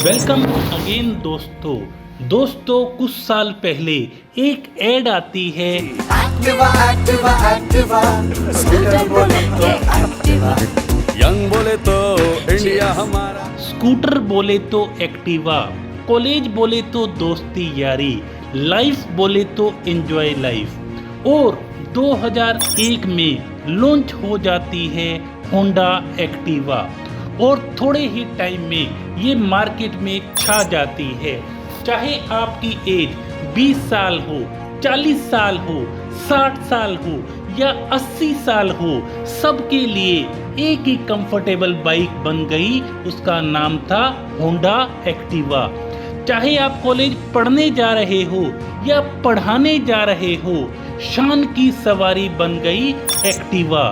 Welcome again दोस्तों कुछ साल पहले एक ऐड आती है एक्टिवा एक्टिवा एक्टिवा स्कूटर बोले तो एक्टिवा यंग बोले तो इंडिया हमारा, स्कूटर बोले तो एक्टिवा, कॉलेज बोले तो दोस्ती यारी, लाइफ बोले तो एंजॉय लाइफ। और 2001 में लॉन्च हो जाती है होंडा एक्टिवा और थोड़े ही टाइम में ये मार्केट में छा जाती है। चाहे आपकी एज 20 साल हो, 40 साल हो, 60 साल हो या 80 साल हो, सबके लिए एक ही कंफर्टेबल बाइक बन गई। उसका नाम था होंडा एक्टिवा। चाहे आप कॉलेज पढ़ने जा रहे हो या पढ़ाने जा रहे हो, शान की सवारी बन गई एक्टिवा,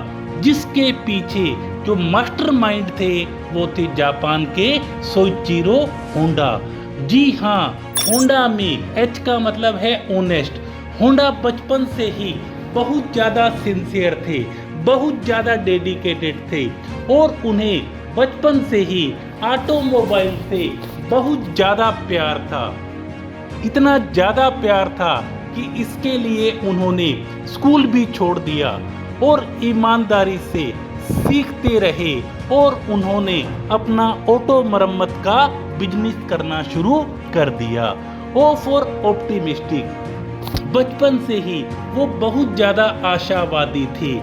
जिसके पीछे जो मास्टरमाइंड थे वो थे जापान के सोइचिरो होंडा। जी हाँ, होंडा में एच का मतलब है ऑनेस्ट। होंडा बचपन से ही बहुत ज़्यादा सिंसियर थे, बहुत ज़्यादा डेडिकेटेड थे और उन्हें बचपन से ही ऑटोमोबाइल से बहुत ज़्यादा प्यार था। इतना ज़्यादा प्यार था कि इसके लिए उन्होंने स्कूल भी छोड़ दिया और ईमानदारी से सीखते रहे और उन्होंने अपना ऑटो मरम्मत का बिजनेस करना शुरू कर दिया। O for optimistic. बचपन से ही वो बहुत ज़्यादा आशावादी थे।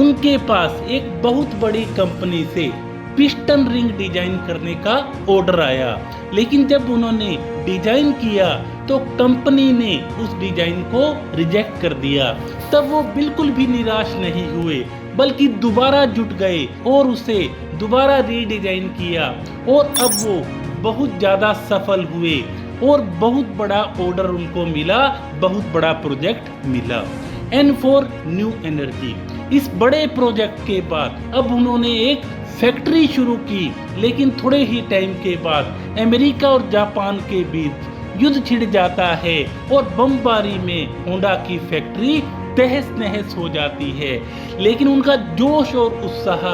उनके पास एक बहुत बड़ी कंपनी से पिस्टन रिंग डिजाइन करने का ऑर्डर आया, लेकिन जब उन्होंने डिजाइन किया तो कंपनी ने उस डिजाइन को रिजेक्ट कर दिया। तब वो बिल्कुल भी निराश नहीं हुए, बल्कि दोबारा जुट गए और उसे दोबारा रीडिजाइन किया और अब वो बहुत ज़्यादा सफल हुए और बहुत बड़ा ऑर्डर उनको मिला, बहुत बड़ा प्रोजेक्ट मिला। N4 new energy. इस बड़े प्रोजेक्ट के बाद अब उन्होंने एक फैक्ट्री शुरू की, लेकिन थोड़े ही टाइम के बाद अमेरिका और जापान के बीच युद्ध छिड़ जाता है और बमबारी में होंडा की फैक्ट्री तहस नहस हो जाती है। लेकिन उनका जोश और उत्साह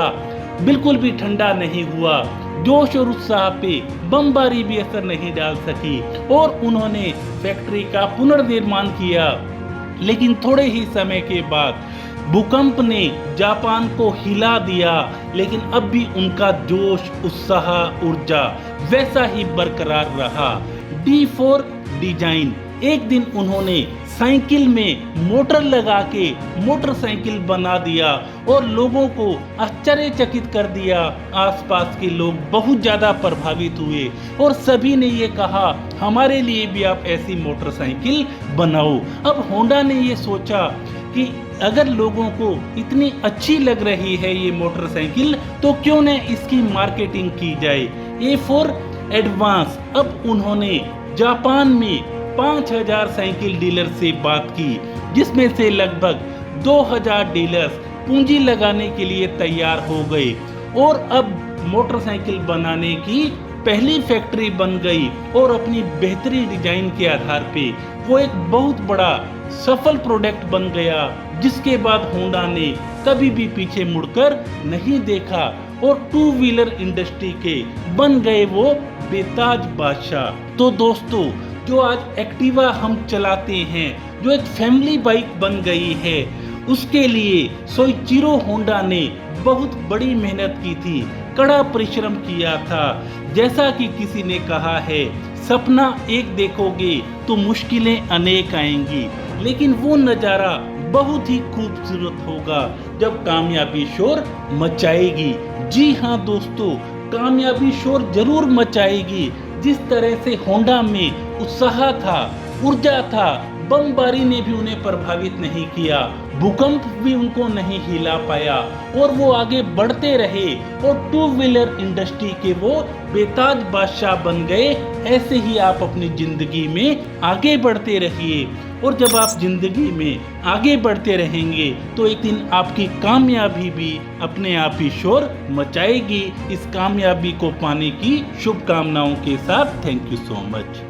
बिल्कुल भी ठंडा नहीं हुआ। जोश और उत्साह पे बमबारी भी असर नहीं डाल सकी और उन्होंने फैक्ट्री का पुनर्निर्माण किया। लेकिन थोड़े ही समय के बाद भूकंप ने जापान को हिला दिया, लेकिन अब भी उनका जोश, उत्साह, ऊर्जा वैसा ही बरकरार रहा। D4 design. एक दिन उन्होंने साइकिल में मोटर लगा के मोटरसाइकिल बना दिया और लोगों को आश्चर्यचकित कर दिया। आसपास के लोग बहुत ज़्यादा प्रभावित हुए और सभी ने ये कहा, हमारे लिए भी आप ऐसी मोटरसाइकिल बनाओ। अब होंडा ने ये सोचा कि अगर लोगों को इतनी अच्छी लग रही है ये मोटरसाइकिल, तो क्यों न इसकी मार्केटिंग की जाए। A4 advance. अब उन्होंने जापान में 5000 साइकिल डीलर से बात की, जिसमें से लगभग 2000 डीलर्स पूंजी लगाने के लिए तैयार हो गए और अब मोटरसाइकिल बनाने की पहली फैक्ट्री बन गई और अपनी बेहतरीन डिजाइन के आधार पे वो एक बहुत बड़ा सफल प्रोडक्ट बन गया, जिसके बाद होंडा ने कभी भी पीछे मुड़कर नहीं देखा और टू व्हीलर इंडस्ट्री के बन गए वो बेताज बादशाह। तो दोस्तों, जो आज एक्टिवा हम चलाते हैं, जो एक फैमिली बाइक बन गई है, उसके लिए सोइचिरो होंडा ने बहुत बड़ी मेहनत की थी, कड़ा परिश्रम किया था। जैसा कि किसी ने कहा है, सपना एक देखोगे तो मुश्किलें अनेक आएंगी, लेकिन वो नज़ारा बहुत ही खूबसूरत होगा जब कामयाबी शोर मचाएगी। जी हाँ दोस्तों, कामयाबी शोर जरूर मचाएगी। जिस तरह से होंडा में उत्साह था, ऊर्जा था, बमबारी ने भी उन्हें प्रभावित नहीं किया, भूकंप भी उनको नहीं हिला पाया और वो आगे बढ़ते रहे और टू व्हीलर इंडस्ट्री के वो बेताज बादशाह बन गए। ऐसे ही आप अपनी जिंदगी में आगे बढ़ते रहिए और जब आप जिंदगी में आगे बढ़ते रहेंगे तो एक दिन आपकी कामयाबी भी अपने आप ही शोर मचाएगी। इस कामयाबी को पाने की शुभकामनाओं के साथ थैंक यू सो मच।